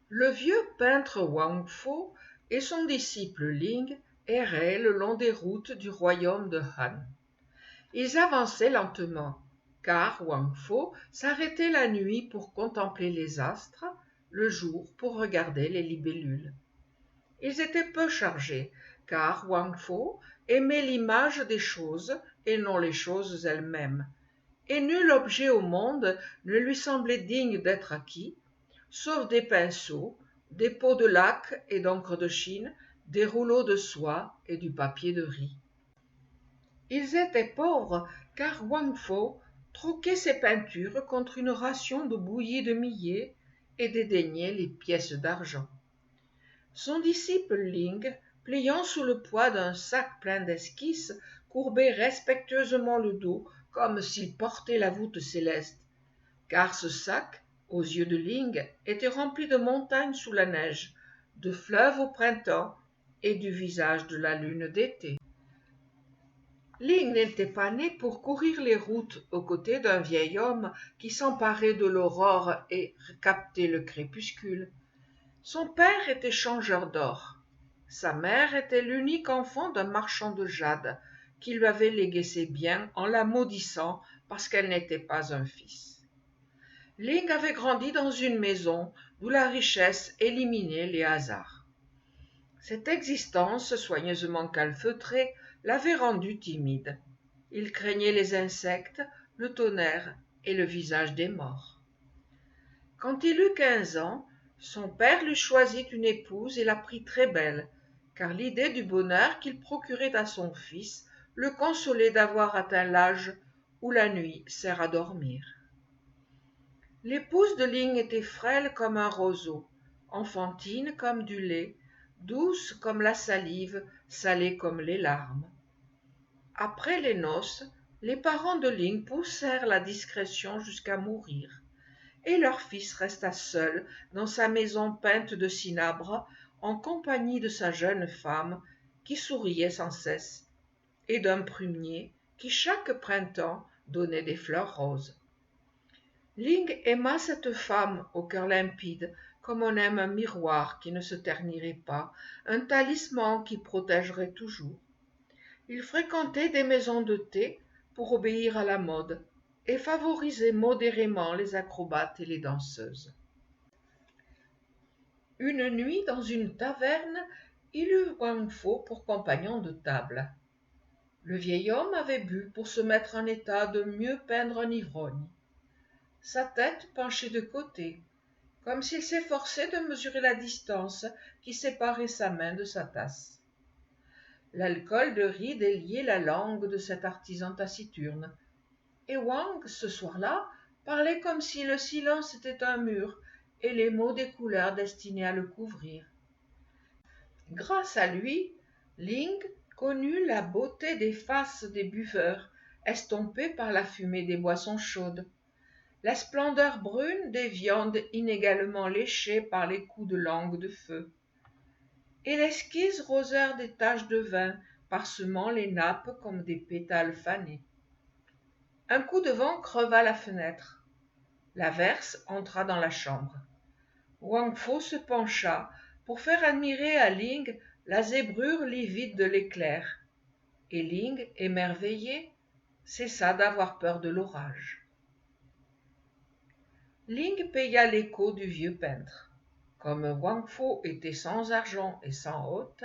Le vieux peintre Wang Fo et son disciple Ling erraient le long des routes du royaume de Han. Ils avançaient lentement, car Wang Fo s'arrêtait la nuit pour contempler les astres, le jour pour regarder les libellules. Ils étaient peu chargés, car Wang Fo aimait l'image des choses et non les choses elles-mêmes, et nul objet au monde ne lui semblait digne d'être acquis, sauf des pinceaux, des pots de laque et d'encre de Chine, des rouleaux de soie et du papier de riz. Ils étaient pauvres, car Wang Fo troquait ses peintures contre une ration de bouillie de millet et dédaignait les pièces d'argent. Son disciple Ling, pliant sous le poids d'un sac plein d'esquisses, courbait respectueusement le dos comme s'il portait la voûte céleste, car ce sac, aux yeux de Ling, était rempli de montagnes sous la neige, de fleuves au printemps et du visage de la lune d'été. Ling n'était pas né pour courir les routes aux côtés d'un vieil homme qui s'emparait de l'aurore et captait le crépuscule. Son père était changeur d'or. Sa mère était l'unique enfant d'un marchand de jade qui lui avait légué ses biens en la maudissant parce qu'elle n'était pas un fils. Ling avait grandi dans une maison d'où la richesse éliminait les hasards. Cette existence soigneusement calfeutrée l'avait rendu timide. Il craignait les insectes, le tonnerre et le visage des morts. Quand il eut 15 ans, son père lui choisit une épouse et la prit très belle, car l'idée du bonheur qu'il procurait à son fils le consolait d'avoir atteint l'âge où la nuit sert à dormir. L'épouse de Ling était frêle comme un roseau, enfantine comme du lait, douce comme la salive, salée comme les larmes. Après les noces, les parents de Ling poussèrent la discrétion jusqu'à mourir, et leur fils resta seul dans sa maison peinte de cinabre, en compagnie de sa jeune femme, qui souriait sans cesse, et d'un prunier qui chaque printemps donnait des fleurs roses. Ling aima cette femme au cœur limpide, comme on aime un miroir qui ne se ternirait pas, un talisman qui protégerait toujours. Il fréquentait des maisons de thé pour obéir à la mode et favorisait modérément les acrobates et les danseuses. Une nuit, dans une taverne, il eut Wang Fo pour compagnon de table. Le vieil homme avait bu pour se mettre en état de mieux peindre un ivrogne. Sa tête penchait de côté, comme s'il s'efforçait de mesurer la distance qui séparait sa main de sa tasse. L'alcool de riz déliait la langue de cet artisan taciturne, et Wang, ce soir-là, parlait comme si le silence était un mur et les mots des couleurs destinés à le couvrir. Grâce à lui, Ling connut la beauté des faces des buveurs, estompées par la fumée des boissons chaudes, la splendeur brune des viandes inégalement léchées par les coups de langue de feu, et l'exquise roseur des taches de vin parsemant les nappes comme des pétales fanés. Un coup de vent creva la fenêtre. L'averse entra dans la chambre. Wang Fo se pencha pour faire admirer à Ling la zébrure livide de l'éclair, et Ling, émerveillé, cessa d'avoir peur de l'orage. Ling paya l'écho du vieux peintre. Comme Wang Fo était sans argent et sans hôte,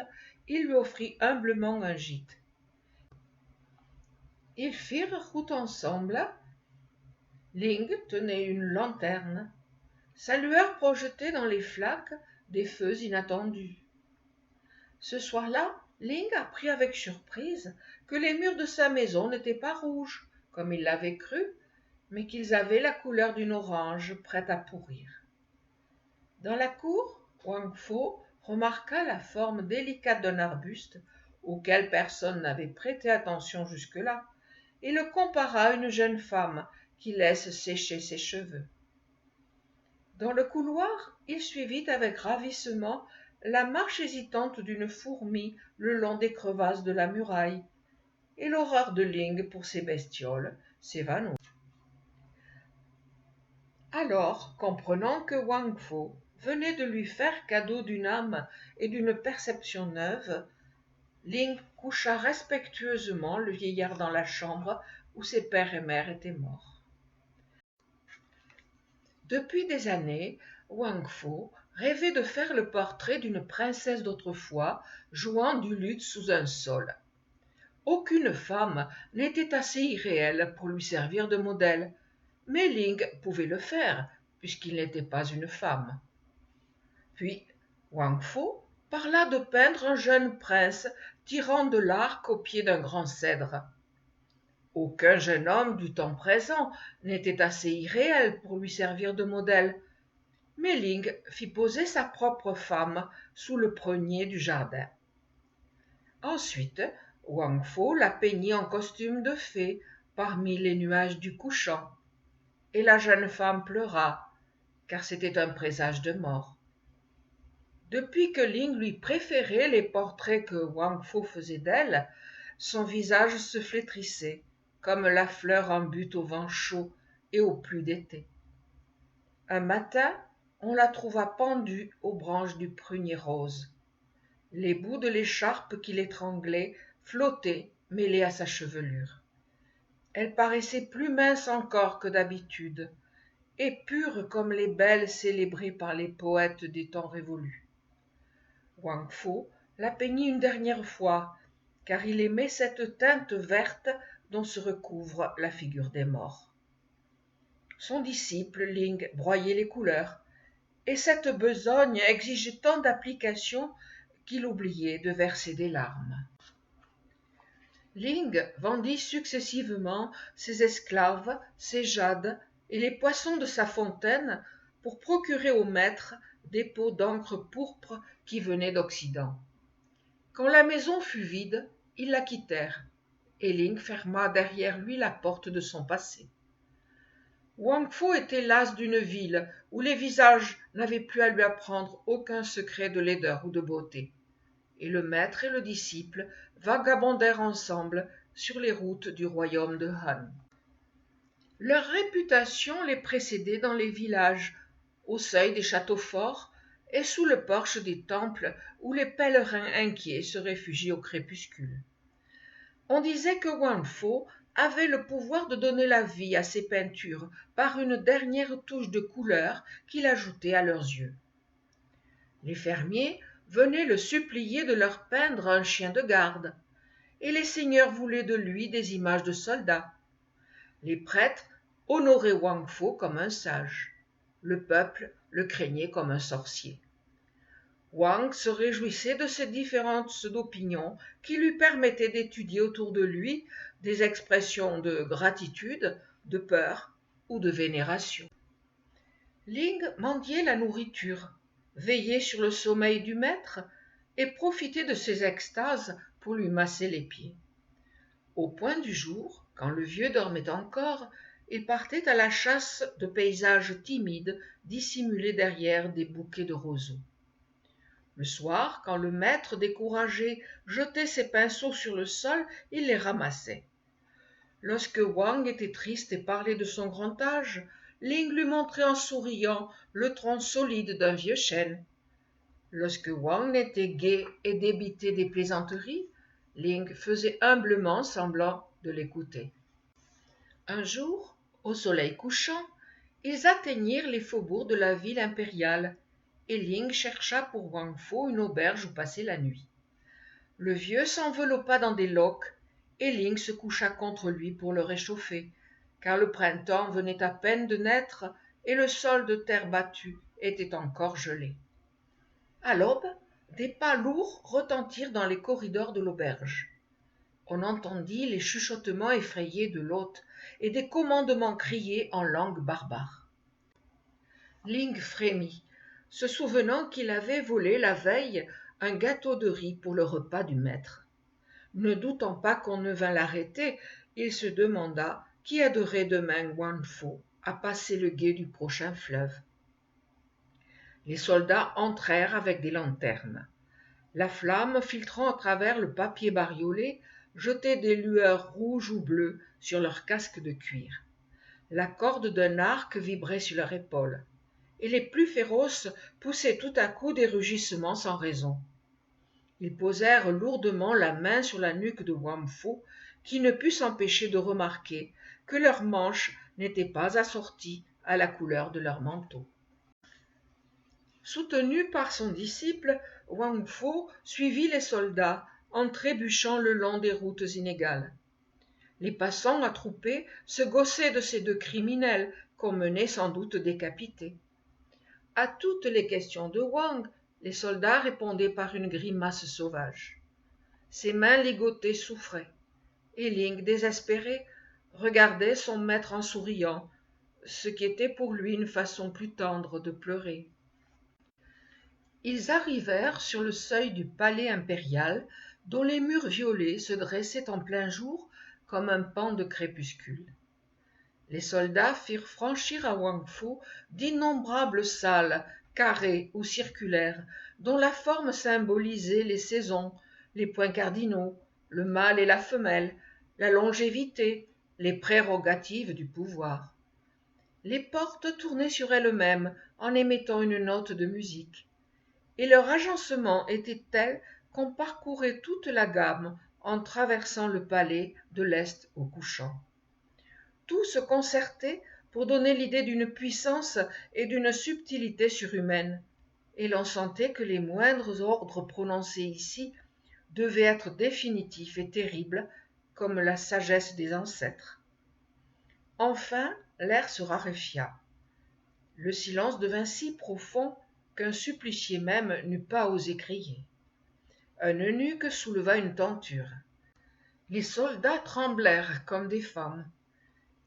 il lui offrit humblement un gîte. Ils firent route ensemble. Ling tenait une lanterne. Sa lueur projetait dans les flaques des feux inattendus. Ce soir-là, Ling apprit avec surprise que les murs de sa maison n'étaient pas rouges, comme il l'avait cru, mais qu'ils avaient la couleur d'une orange prête à pourrir. Dans la cour, Wang Fo remarqua la forme délicate d'un arbuste auquel personne n'avait prêté attention jusque-là, et le compara à une jeune femme qui laisse sécher ses cheveux. Dans le couloir, il suivit avec ravissement la marche hésitante d'une fourmi le long des crevasses de la muraille, et l'horreur de Ling pour ces bestioles s'évanouit. Alors, comprenant que Wang Fo venait de lui faire cadeau d'une âme et d'une perception neuve, Ling coucha respectueusement le vieillard dans la chambre où ses père et mère étaient morts. Depuis des années, Wang Fo rêvait de faire le portrait d'une princesse d'autrefois jouant du luth sous un saule. Aucune femme n'était assez irréelle pour lui servir de modèle, mais Ling pouvait le faire puisqu'il n'était pas une femme. Puis Wang Fo parla de peindre un jeune prince tirant de l'arc au pied d'un grand cèdre. Aucun jeune homme du temps présent n'était assez irréel pour lui servir de modèle, mais Ling fit poser sa propre femme sous le prunier du jardin. Ensuite, Wang Fo la peignit en costume de fée parmi les nuages du couchant, et la jeune femme pleura, car c'était un présage de mort. Depuis que Ling lui préférait les portraits que Wang Fo faisait d'elle, son visage se flétrissait, comme la fleur en butte au vent chaud et aux pluies d'été. Un matin, on la trouva pendue aux branches du prunier rose. Les bouts de l'écharpe qui l'étranglait flottaient, mêlés à sa chevelure. Elle paraissait plus mince encore que d'habitude, et pure comme les belles célébrées par les poètes des temps révolus. Wang Fo la peignit une dernière fois, car il aimait cette teinte verte dont se recouvre la figure des morts. Son disciple Ling broyait les couleurs, et cette besogne exigeait tant d'application qu'il oubliait de verser des larmes. Ling vendit successivement ses esclaves, ses jades et les poissons de sa fontaine pour procurer au maître des pots d'encre pourpre qui venaient d'Occident. Quand la maison fut vide, ils la quittèrent, et Ling ferma derrière lui la porte de son passé. Wang Fo était las d'une ville où les visages n'avaient plus à lui apprendre aucun secret de laideur ou de beauté, et le maître et le disciple vagabondèrent ensemble sur les routes du royaume de Han. Leur réputation les précédait dans les villages, au seuil des châteaux forts et sous le porche des temples où les pèlerins inquiets se réfugient au crépuscule. On disait que Wang Fo avait le pouvoir de donner la vie à ses peintures par une dernière touche de couleur qu'il ajoutait à leurs yeux. Les fermiers venaient le supplier de leur peindre un chien de garde, et les seigneurs voulaient de lui des images de soldats. Les prêtres honoraient Wang Fo comme un sage. Le peuple le craignait comme un sorcier. Wang se réjouissait de ces différences d'opinion qui lui permettaient d'étudier autour de lui des expressions de gratitude, de peur ou de vénération. Ling mendiait la nourriture, veillait sur le sommeil du maître et profitait de ses extases pour lui masser les pieds. Au point du jour, quand le vieux dormait encore, il partait à la chasse de paysages timides dissimulés derrière des bouquets de roseaux. Le soir, quand le maître découragé jetait ses pinceaux sur le sol, il les ramassait. Lorsque Wang était triste et parlait de son grand âge, Ling lui montrait en souriant le tronc solide d'un vieux chêne. Lorsque Wang était gai et débitait des plaisanteries, Ling faisait humblement semblant de l'écouter. Un jour, au soleil couchant, ils atteignirent les faubourgs de la ville impériale, et Ling chercha pour Wang Fo une auberge où passer la nuit. Le vieux s'enveloppa dans des loques, et Ling se coucha contre lui pour le réchauffer, car le printemps venait à peine de naître et le sol de terre battue était encore gelé. À l'aube, des pas lourds retentirent dans les corridors de l'auberge. On entendit les chuchotements effrayés de l'hôte et des commandements criés en langue barbare. Ling frémit, se souvenant qu'il avait volé la veille un gâteau de riz pour le repas du maître. Ne doutant pas qu'on ne vînt l'arrêter, il se demanda qui aiderait demain Wang Fo à passer le gué du prochain fleuve. Les soldats entrèrent avec des lanternes. La flamme, filtrant à travers le papier bariolé, jetait des lueurs rouges ou bleues sur leurs casques de cuir. La corde d'un arc vibrait sur leur épaule. et les plus féroces poussaient tout à coup des rugissements sans raison. Ils posèrent lourdement la main sur la nuque de Wang Fu, qui ne put s'empêcher de remarquer que leurs manches n'étaient pas assorties à la couleur de leur manteau. Soutenu par son disciple, Wang Fu suivit les soldats en trébuchant le long des routes inégales. Les passants attroupés se gaussaient de ces deux criminels qu'on menait sans doute décapités. À toutes les questions de Wang, les soldats répondaient par une grimace sauvage. Ses mains ligotées souffraient, et Ling, désespéré, regardait son maître en souriant, ce qui était pour lui une façon plus tendre de pleurer. Ils arrivèrent sur le seuil du palais impérial, dont les murs violets se dressaient en plein jour comme un pan de crépuscule. Les soldats firent franchir à Wang Fu d'innombrables salles, carrées ou circulaires, dont la forme symbolisait les saisons, les points cardinaux, le mâle et la femelle, la longévité, les prérogatives du pouvoir. Les portes tournaient sur elles-mêmes en émettant une note de musique, et leur agencement était tel qu'on parcourait toute la gamme en traversant le palais de l'est au couchant. Tout se concertait pour donner l'idée d'une puissance et d'une subtilité surhumaines, et l'on sentait que les moindres ordres prononcés ici devaient être définitifs et terribles comme la sagesse des ancêtres. Enfin, l'air se raréfia. Le silence devint si profond qu'un supplicié même n'eût pas osé crier. Un eunuque souleva une tenture. Les soldats tremblèrent comme des femmes,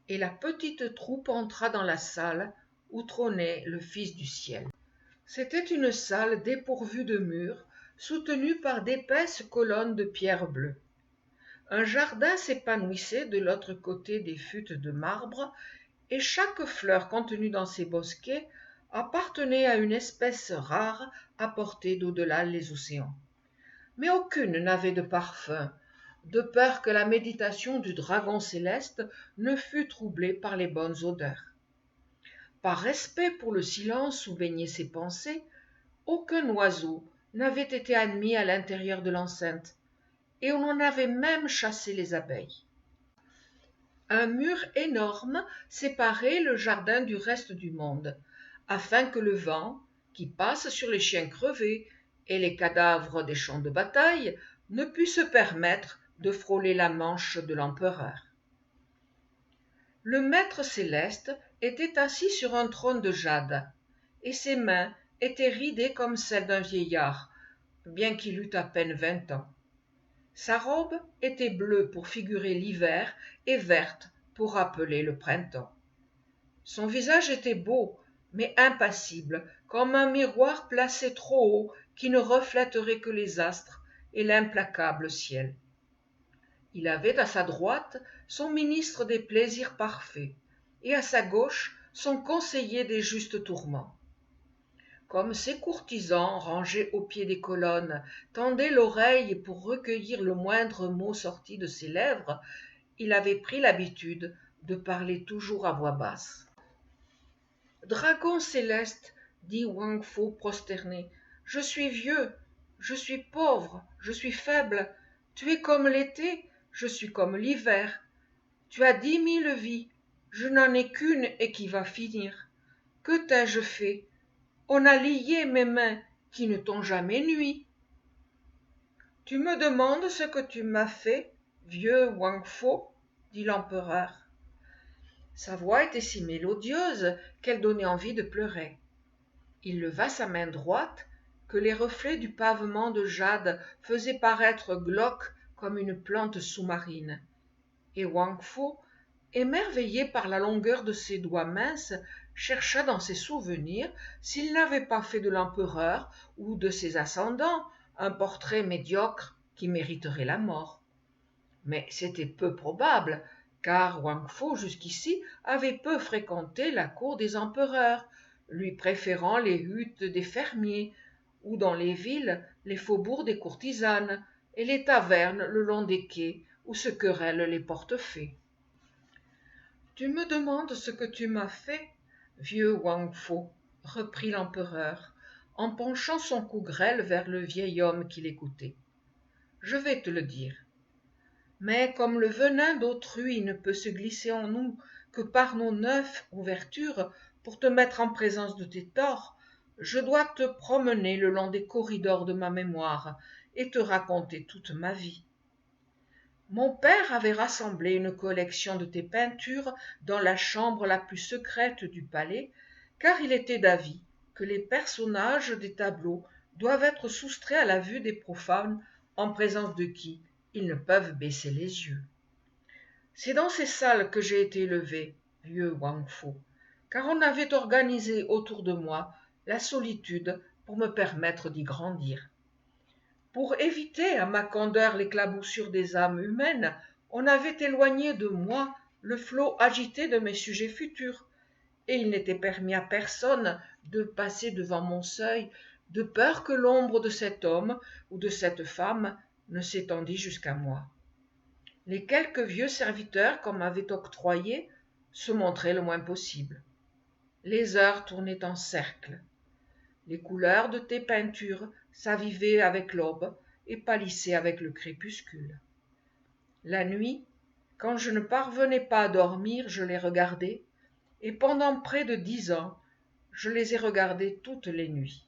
et la petite troupe entra dans la salle où trônait le Fils du ciel. C'était une salle dépourvue de murs, soutenue par d'épaisses colonnes de pierre bleue. Un jardin s'épanouissait de l'autre côté des futtes de marbre, et chaque fleur contenue dans ces bosquets appartenait à une espèce rare apportée d'au-delà les océans. Mais aucune n'avait de parfum, de peur que la méditation du dragon céleste ne fût troublée par les bonnes odeurs. Par respect pour le silence où baignaient ses pensées, aucun oiseau n'avait été admis à l'intérieur de l'enceinte, et on en avait même chassé les abeilles. Un mur énorme séparait le jardin du reste du monde, afin que le vent, qui passe sur les chiens crevés et les cadavres des champs de bataille, ne pût se permettre de frôler la manche de l'empereur. Le maître céleste était assis sur un trône de jade, et ses mains étaient ridées comme celles d'un vieillard, bien qu'il eût à peine 20 ans. Sa robe était bleue pour figurer l'hiver et verte pour rappeler le printemps. Son visage était beau, mais impassible, comme un miroir placé trop haut qui ne reflèterait que les astres et l'implacable ciel. Il avait à sa droite son ministre des plaisirs parfaits, et à sa gauche son conseiller des justes tourments. Comme ses courtisans rangés au pied des colonnes tendaient l'oreille pour recueillir le moindre mot sorti de ses lèvres, il avait pris l'habitude de parler toujours à voix basse. « Dragon céleste, dit Wang Fu prosterné, je suis vieux, je suis pauvre, je suis faible, tu es comme l'été, je suis comme l'hiver. Tu as 10 000 vies, je n'en ai qu'une et qui va finir. Que t'ai-je fait? On a lié mes mains qui ne t'ont jamais nui. Tu me demandes ce que tu m'as fait, vieux Wang Fu, dit l'empereur. Sa voix était si mélodieuse qu'elle donnait envie de pleurer. Il leva sa main droite, que les reflets du pavement de jade faisaient paraître glauque comme une plante sous-marine, et Wang Fu, émerveillé par la longueur de ses doigts minces, chercha dans ses souvenirs s'il n'avait pas fait de l'empereur ou de ses ascendants un portrait médiocre qui mériterait la mort. Mais c'était peu probable, car Wang Fu jusqu'ici avait peu fréquenté la cour des empereurs, lui préférant les huttes des fermiers, ou dans les villes les faubourgs des courtisanes, et les tavernes le long des quais où se querellent les portefaix. Tu me demandes ce que tu m'as fait, vieux Wang Fu, reprit l'empereur, en penchant son cou grêle vers le vieil homme qui l'écoutait. Je vais te le dire. Mais comme le venin d'autrui ne peut se glisser en nous que par nos 9 ouvertures pour te mettre en présence de tes torts, je dois te promener le long des corridors de ma mémoire et te raconter toute ma vie. Mon père avait rassemblé une collection de tes peintures dans la chambre la plus secrète du palais, car il était d'avis que les personnages des tableaux doivent être soustraits à la vue des profanes en présence de qui ils ne peuvent baisser les yeux. C'est dans ces salles que j'ai été élevé, vieux Wang Fu, car on avait organisé autour de moi la solitude pour me permettre d'y grandir. Pour éviter à ma candeur l'éclaboussure des âmes humaines, on avait éloigné de moi le flot agité de mes sujets futurs, et il n'était permis à personne de passer devant mon seuil, de peur que l'ombre de cet homme ou de cette femme ne s'étendît jusqu'à moi. Les quelques vieux serviteurs qu'on m'avait octroyés se montraient le moins possible. Les heures tournaient en cercle. Les couleurs de tes peintures s'avivaient avec l'aube et pâlissaient avec le crépuscule. La nuit, quand je ne parvenais pas à dormir, je les regardais, et pendant près de 10 ans, je les ai regardés toutes les nuits.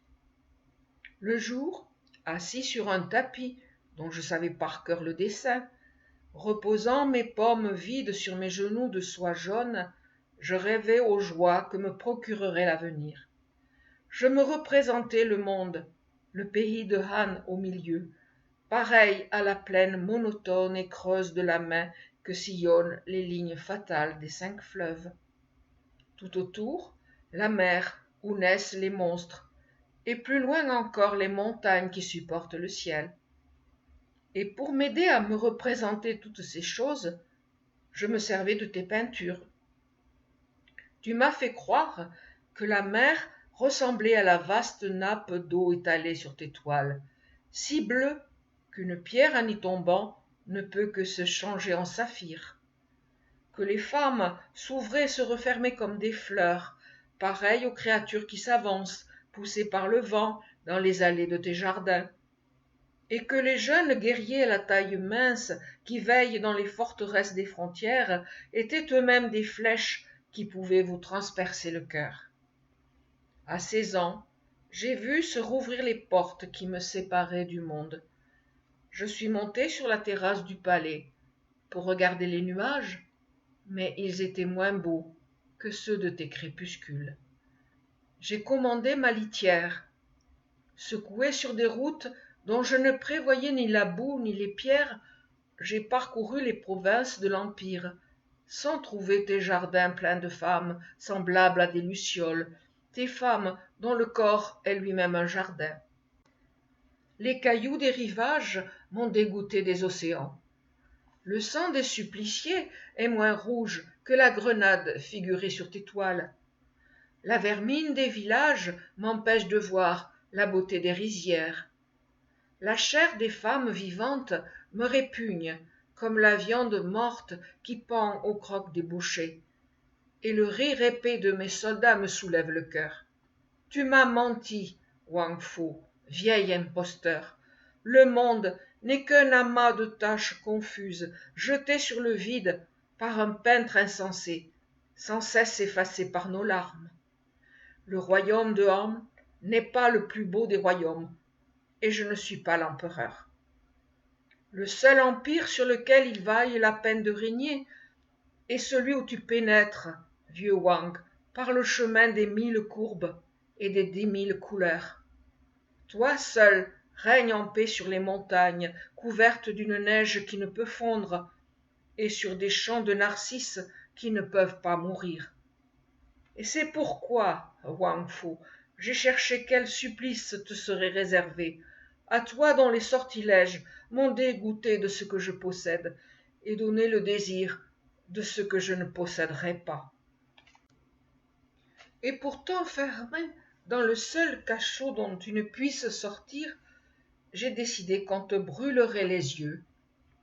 Le jour, assis sur un tapis dont je savais par cœur le dessin, reposant mes paumes vides sur mes genoux de soie jaune, je rêvais aux joies que me procurerait l'avenir. Je me représentais le monde, le pays de Han au milieu, pareil à la plaine monotone et creuse de la main que sillonnent les lignes fatales des 5 fleuves. Tout autour, la mer où naissent les monstres, et plus loin encore les montagnes qui supportent le ciel. Et pour m'aider à me représenter toutes ces choses, je me servais de tes peintures. Tu m'as fait croire que la mer ressemblait à la vaste nappe d'eau étalée sur tes toiles, si bleue qu'une pierre en y tombant ne peut que se changer en saphir, que les femmes s'ouvraient et se refermaient comme des fleurs, pareilles aux créatures qui s'avancent, poussées par le vent, dans les allées de tes jardins, et que les jeunes guerriers à la taille mince qui veillent dans les forteresses des frontières étaient eux-mêmes des flèches qui pouvaient vous transpercer le cœur. À 16 ans, j'ai vu se rouvrir les portes qui me séparaient du monde. Je suis monté sur la terrasse du palais pour regarder les nuages, mais ils étaient moins beaux que ceux de tes crépuscules. J'ai commandé ma litière, secoué sur des routes dont je ne prévoyais ni la boue ni les pierres, j'ai parcouru les provinces de l'Empire, sans trouver tes jardins pleins de femmes semblables à des lucioles, tes femmes dont le corps est lui-même un jardin. Les cailloux des rivages m'ont dégoûté des océans. Le sang des suppliciés est moins rouge que la grenade figurée sur tes toiles. La vermine des villages m'empêche de voir la beauté des rizières. La chair des femmes vivantes me répugne comme la viande morte qui pend au croc des bouchers, et le rire épais de mes soldats me soulève le cœur. Tu m'as menti, Wang Fu, vieil imposteur. Le monde n'est qu'un amas de taches confuses, jetées sur le vide par un peintre insensé, sans cesse effacé par nos larmes. Le royaume de Han n'est pas le plus beau des royaumes, et je ne suis pas l'empereur. Le seul empire sur lequel il vaille la peine de régner est celui où tu pénètres, vieux Wang, par le chemin des 1000 courbes et des 10 000 couleurs. Toi seul règnes en paix sur les montagnes couvertes d'une neige qui ne peut fondre et sur des champs de narcisses qui ne peuvent pas mourir. Et c'est pourquoi, Wang Fu, j'ai cherché quel supplice te serait réservé, à toi dont les sortilèges m'ont dégoûté de ce que je possède et donné le désir de ce que je ne posséderai pas. Et pour t'enfermer dans le seul cachot dont tu ne puisses sortir, j'ai décidé qu'on te brûlerait les yeux,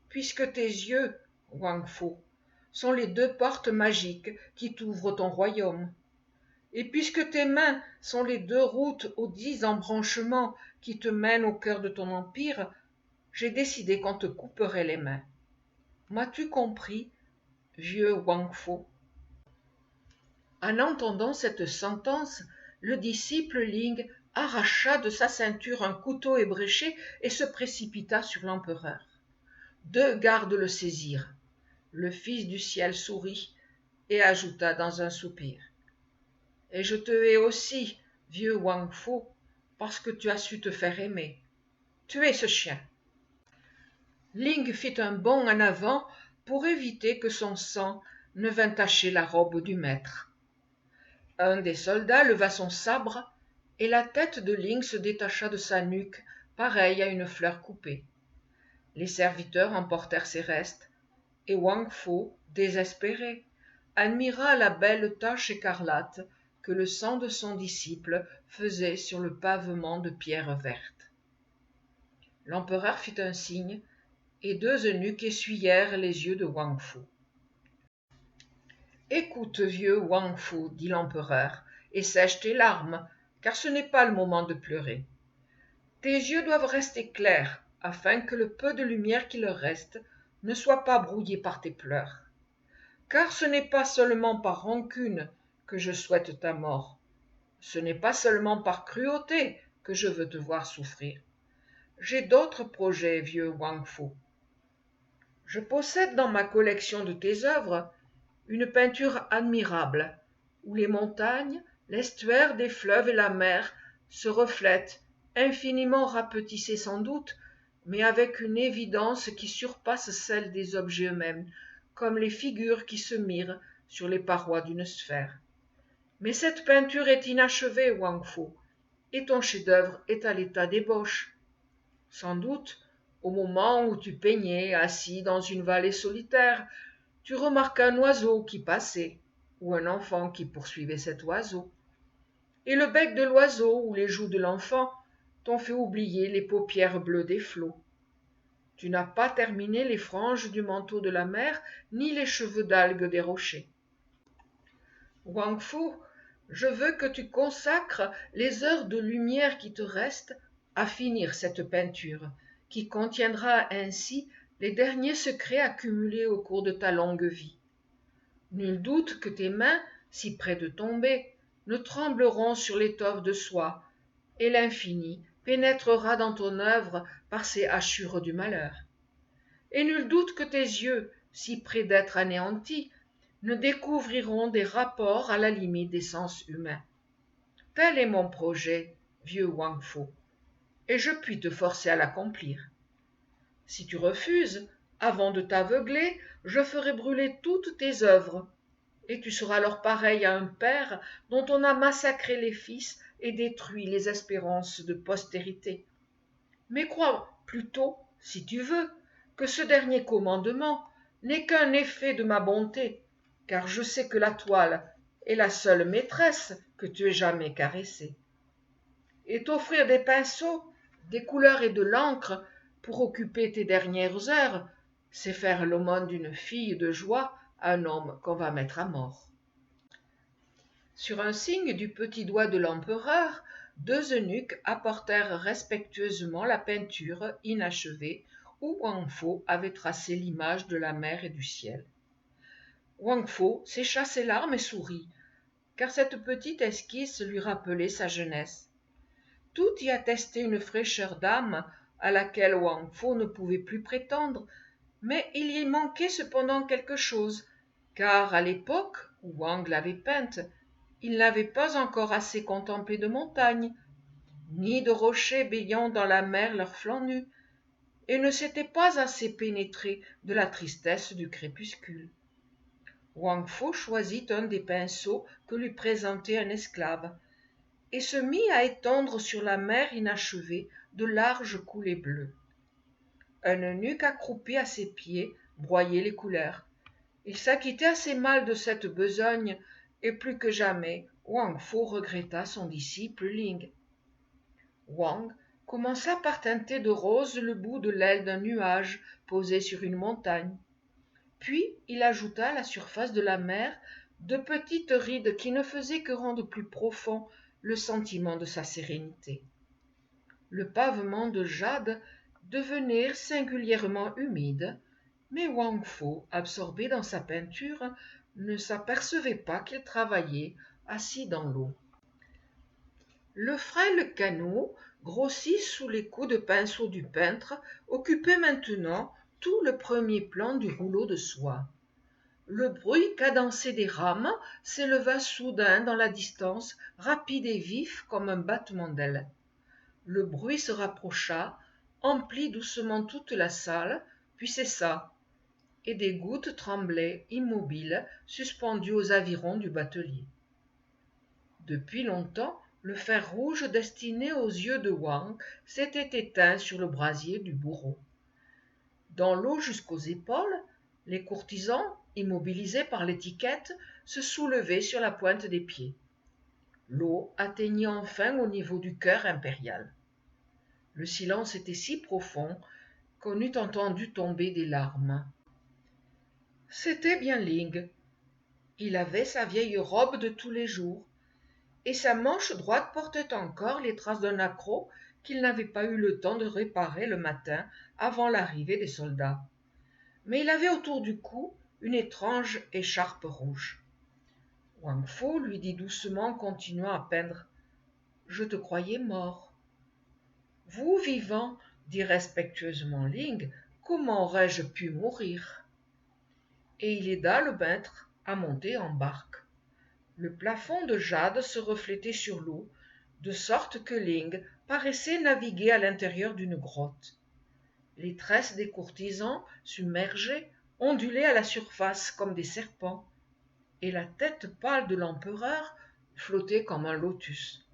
puisque tes yeux, Wang Fu, sont les 2 portes magiques qui t'ouvrent ton royaume. Et puisque tes mains sont les 2 routes aux 10 embranchements qui te mènent au cœur de ton empire, j'ai décidé qu'on te couperait les mains. M'as-tu compris, vieux Wang Fo? En entendant cette sentence, le disciple Ling arracha de sa ceinture un couteau ébréché et se précipita sur l'empereur. 2 gardes le saisirent. Le fils du ciel sourit et ajouta dans un soupir. Et je te hais aussi, vieux Wang Fo, parce que tu as su te faire aimer. Tuez ce chien. Ling fit un bond en avant pour éviter que son sang ne vînt tacher la robe du maître. Un des soldats leva son sabre et la tête de Ling se détacha de sa nuque, pareille à une fleur coupée. Les serviteurs emportèrent ses restes, et Wang Fo, désespéré, admira la belle tache écarlate que le sang de son disciple faisait sur le pavement de pierre verte. L'empereur fit un signe, et 2 eunuques essuyèrent les yeux de Wang Fo. « Écoute, vieux Wang Fo, dit l'empereur, et sèche tes larmes, car ce n'est pas le moment de pleurer. Tes yeux doivent rester clairs, afin que le peu de lumière qui leur reste ne soit pas brouillé par tes pleurs. Car ce n'est pas seulement par rancune que je souhaite ta mort. Ce n'est pas seulement par cruauté que je veux te voir souffrir. J'ai d'autres projets, vieux Wang Fo. Je possède dans ma collection de tes œuvres une peinture admirable, où les montagnes, l'estuaire des fleuves et la mer se reflètent, infiniment rapetissées sans doute, mais avec une évidence qui surpasse celle des objets eux-mêmes, comme les figures qui se mirent sur les parois d'une sphère. Mais cette peinture est inachevée, Wang Fo, et ton chef-d'œuvre est à l'état d'ébauche. Sans doute, au moment où tu peignais, assis dans une vallée solitaire, tu remarquas un oiseau qui passait, ou un enfant qui poursuivait cet oiseau. Et le bec de l'oiseau ou les joues de l'enfant t'ont fait oublier les paupières bleues des flots. Tu n'as pas terminé les franges du manteau de la mer, ni les cheveux d'algues des rochers. Wang Fo, je veux que tu consacres les heures de lumière qui te restent à finir cette peinture, qui contiendra ainsi les derniers secrets accumulés au cours de ta longue vie. Nul doute que tes mains, si près de tomber, ne trembleront sur l'étoffe de soie, et l'infini pénétrera dans ton œuvre par ses hachures du malheur. Et nul doute que tes yeux, si près d'être anéantis, ne découvriront des rapports à la limite des sens humains. Tel est mon projet, vieux Wang Fo, et je puis te forcer à l'accomplir. Si tu refuses, avant de t'aveugler, je ferai brûler toutes tes œuvres, et tu seras alors pareil à un père dont on a massacré les fils et détruit les espérances de postérité. Mais crois plutôt, si tu veux, que ce dernier commandement n'est qu'un effet de ma bonté, car je sais que la toile est la seule maîtresse que tu aies jamais caressée. Et t'offrir des pinceaux, des couleurs et de l'encre pour occuper tes dernières heures, c'est faire l'aumône d'une fille de joie à un homme qu'on va mettre à mort. Sur un signe du petit doigt de l'empereur, 2 eunuques apportèrent respectueusement la peinture inachevée où Wang Fo avait tracé l'image de la mer et du ciel. Wang Fo sécha ses larmes et sourit, car cette petite esquisse lui rappelait sa jeunesse. Tout y attestait une fraîcheur d'âme à laquelle Wang Fo ne pouvait plus prétendre, mais il y manquait cependant quelque chose, car à l'époque où Wang l'avait peinte, il n'avait pas encore assez contemplé de montagnes, ni de rochers baignant dans la mer leurs flancs nus, et ne s'était pas assez pénétré de la tristesse du crépuscule. Wang Fo choisit un des pinceaux que lui présentait un esclave, et se mit à étendre sur la mer inachevée de larges coulées bleues. Un eunuque accroupi à ses pieds broyait les couleurs. Il s'acquittait assez mal de cette besogne, et plus que jamais Wang Fo regretta son disciple Ling. Wang commença par teinter de rose le bout de l'aile d'un nuage posé sur une montagne. Puis il ajouta la surface de la mer de petites rides qui ne faisaient que rendre plus profond le sentiment de sa sérénité. Le pavement de jade devenait singulièrement humide, mais Wang Fo, absorbé dans sa peinture, ne s'apercevait pas qu'il travaillait assis dans l'eau. Le frêle canot, grossi sous les coups de pinceau du peintre, occupait maintenant tout le premier plan du rouleau de soie. Le bruit cadencé des rames s'éleva soudain dans la distance, rapide et vif comme un battement d'ailes. Le bruit se rapprocha, emplit doucement toute la salle, puis cessa, et des gouttes tremblaient immobiles, suspendues aux avirons du batelier. Depuis longtemps, le fer rouge destiné aux yeux de Wang s'était éteint sur le brasier du bourreau. Dans l'eau jusqu'aux épaules, les courtisans, immobilisés par l'étiquette, se soulevaient sur la pointe des pieds. L'eau atteignit enfin au niveau du cœur impérial. Le silence était si profond qu'on eût entendu tomber des larmes. C'était bien Ling. Il avait sa vieille robe de tous les jours, et sa manche droite portait encore les traces d'un accroc qu'il n'avait pas eu le temps de réparer le matin avant l'arrivée des soldats. Mais il avait autour du cou une étrange écharpe rouge. Wang Fo lui dit doucement, continuant à peindre: « Je te croyais mort. »« Vous, vivant, dit respectueusement Ling, comment aurais-je pu mourir ?» Et il aida le maître à monter en barque. Le plafond de jade se reflétait sur l'eau, de sorte que Ling paraissait naviguer à l'intérieur d'une grotte. Les tresses des courtisans, submergées, ondulaient à la surface comme des serpents, et la tête pâle de l'empereur flottait comme un lotus.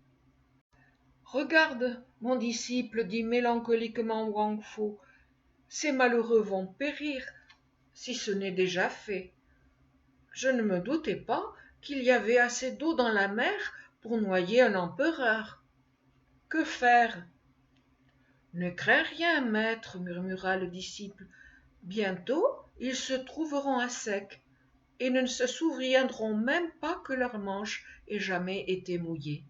« Regarde, mon disciple, dit mélancoliquement Wang Fo, ces malheureux vont périr, si ce n'est déjà fait. Je ne me doutais pas qu'il y avait assez d'eau dans la mer pour noyer un empereur. Que faire? » « Ne crains rien, maître, murmura le disciple. Bientôt ils se trouveront à sec, et ne se souviendront même pas que leur manche ait jamais été mouillée.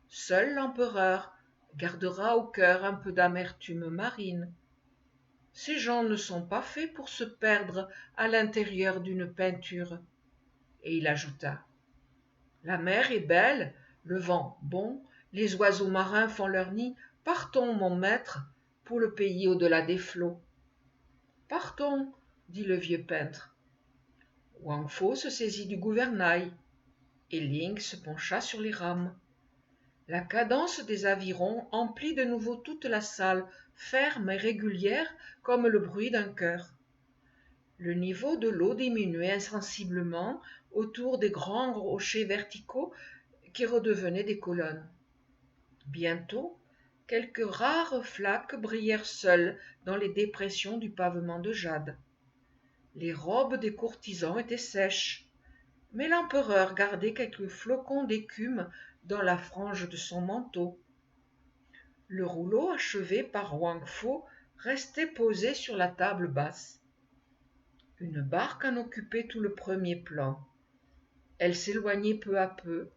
Seul l'empereur gardera au cœur un peu d'amertume marine. Ces gens ne sont pas faits pour se perdre à l'intérieur d'une peinture. Et il ajouta: La mer est belle, le vent bon, les oiseaux marins font leur nid. Partons, mon maître, pour le pays au-delà des flots. Partons, dit le vieux peintre. Wang Fo se saisit du gouvernail, et Ling se pencha sur les rames. La cadence des avirons emplit de nouveau toute la salle, ferme et régulière comme le bruit d'un cœur. Le niveau de l'eau diminuait insensiblement autour des grands rochers verticaux qui redevenaient des colonnes. Bientôt, quelques rares flaques brillèrent seules dans les dépressions du pavement de jade. Les robes des courtisans étaient sèches, mais l'empereur gardait quelques flocons d'écume dans la frange de son manteau. Le rouleau achevé par Wang Fo restait posé sur la table basse. Une barque en occupait tout le premier plan. Elle s'éloignait peu à peu,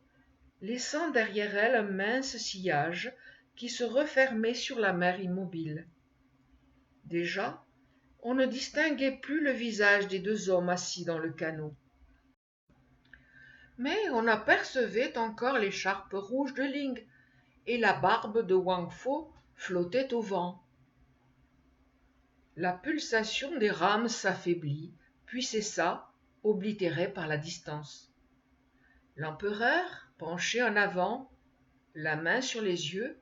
laissant derrière elle un mince sillage qui se refermait sur la mer immobile. Déjà, on ne distinguait plus le visage des deux hommes assis dans le canot. Mais on apercevait encore l'écharpe rouge de Ling, et la barbe de Wang Fo flottait au vent. La pulsation des rames s'affaiblit, puis cessa, oblitérée par la distance. L'empereur, penché en avant, la main sur les yeux,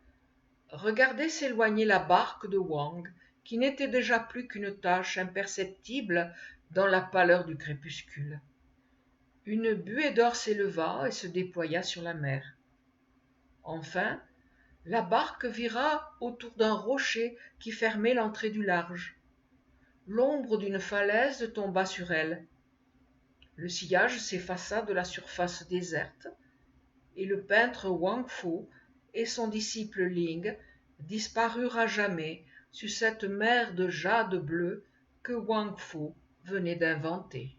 regardait s'éloigner la barque de Wang, qui n'était déjà plus qu'une tache imperceptible dans la pâleur du crépuscule. Une buée d'or s'éleva et se déploya sur la mer. Enfin, la barque vira autour d'un rocher qui fermait l'entrée du large. L'ombre d'une falaise tomba sur elle. Le sillage s'effaça de la surface déserte, et le peintre Wang Fo et son disciple Ling disparurent à jamais sur cette mer de jade bleu que Wang Fo venait d'inventer.